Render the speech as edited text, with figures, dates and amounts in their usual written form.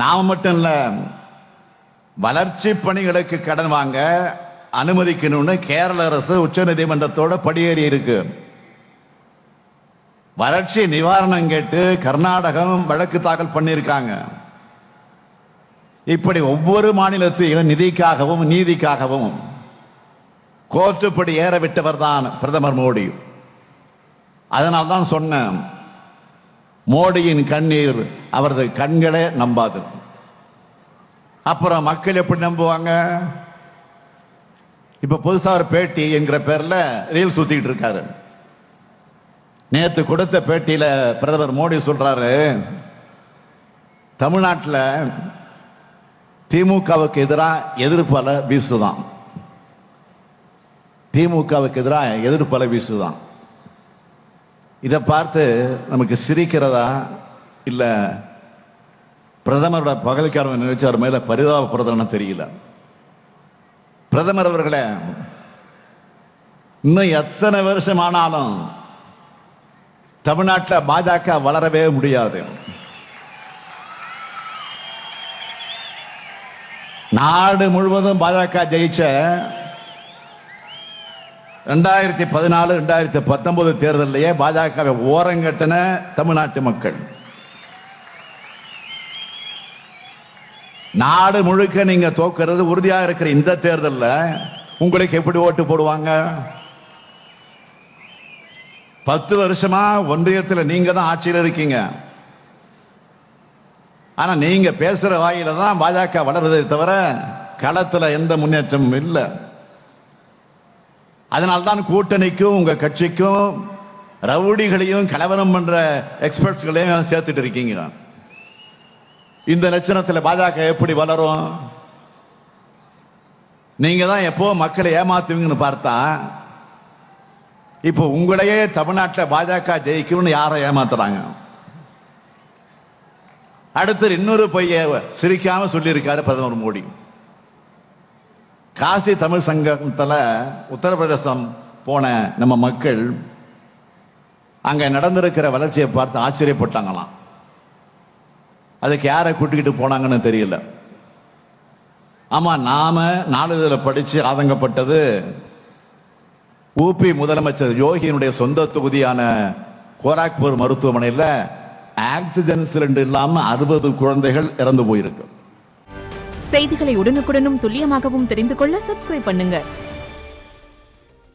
நாம மட்டும் இல்ல, வளர்ச்சி பணிகளுக்கு கடன் வாங்க அனுமதிக்கணும்னு கேரள அரசு உச்ச நீதிமன்றத்தோட படியேறி இருக்கு. வறட்சி நிவாரணம் கேட்டு கர்நாடகம் வழக்கு தாக்கல் பண்ணியிருக்காங்க. இப்படி ஒவ்வொரு மாநிலத்தையும் நிதிக்காகவும் நீதிக்காகவும் கோர்ட்டுப்படி ஏற விட்டவர் தான் பிரதமர் மோடி. அதனால்தான் சொன்னேன், மோடியின் கண்ணீர் அவரது கண்களே நம்பாது. அப்புறம் மக்கள் எப்படி நம்புவாங்க? இப்ப புதுசா ஒரு பேட்டி என்கிற பேர்ல ரீல் சுத்திட்டு இருக்காரு. நேத்து கொடுத்த பேட்டியில பிரதமர் மோடி சொல்றாரு, தமிழ்நாட்டில் திமுகவுக்கு எதிராக எதிர்ப்பலை வீசுதான். திமுகவுக்கு எதிராக எதிர்ப்பலை வீசுதான். இதை பார்த்து நமக்கு சிரிக்கிறதா இல்ல பிரதமரோட பகல்காரன் நினைச்சு அவர் மேல பரிதாபப்படுறதுன்னு தெரியல. பிரதமர் அவர்களே, இன்னும் எத்தனை வருஷம் ஆனாலும் தமிழ்நாட்டில் பாஜக வளரவே முடியாது. நாடு முழுவதும் பாஜக ஜெயிச்ச 2014 2019 தேர்தலிலேயே பாஜகவை ஓரங்கட்டின தமிழ்நாட்டு மக்கள். நாடு முழுக்க நீங்க தோக்கிறது உறுதியாக இருக்கிற இந்த தேர்தலில் உங்களுக்கு எப்படி ஓட்டு போடுவாங்க? 10 வருஷமா ஒன்றியத்தில் நீங்க தான் ஆட்சியில் இருக்கீங்க. ஆனா நீங்க பேசுற வாயில தான் பாஜக வளர்றதை தவிர களத்துல எந்த முன்னேற்றமும் இல்லை. அதனால்தான் கூட்டணிக்கும் உங்க கட்சிக்கும் ரவுடிகளையும் கலவரம் பண்ற எக்ஸ்பர்ட்ஸ்களையும் சேர்த்துட்டு இருக்கீங்க. இந்த லட்சணத்தில் பாஜக எப்படி வளரும்? நீங்க தான் எப்போ மக்களை ஏமாத்துவீங்கன்னு பார்த்தா, இப்போ உங்களையே தமிழ்நாட்டில் பாஜக ஜெயிக்கும்னு யாரை ஏமாத்துறாங்க? அடுத்து இன்னொரு பைய சிரிக்காம சொல்லியிருக்காரு பிரதமர் மோடி. காசி தமிழ் சங்கத்துல உத்தரப்பிரதேசம் போன நம்ம மக்கள் அங்க நடந்திருக்கிற வளர்ச்சியை பார்த்து ஆச்சரியப்பட்டாங்களாம். அதுக்கு யாரை கூட்டிக்கிட்டு போனாங்கன்னு தெரியல. ஆமா, நாம நாளிதழில் படிச்சு ஆதங்கப்பட்டது ஊபி முதலமைச்சர் யோகியினுடைய சொந்த தொகுதியான கோராக்பூர் மருத்துவமனையில் ஆக்சிஜன் சிலிண்டர் இல்லாம 60 குழந்தைகள் இறந்து போயிருக்கு. செய்திகளை உடனுக்குடனும் துல்லியமாகவும் தெரிந்து கொள்ள சப்ஸ்கிரைப் பண்ணுங்க.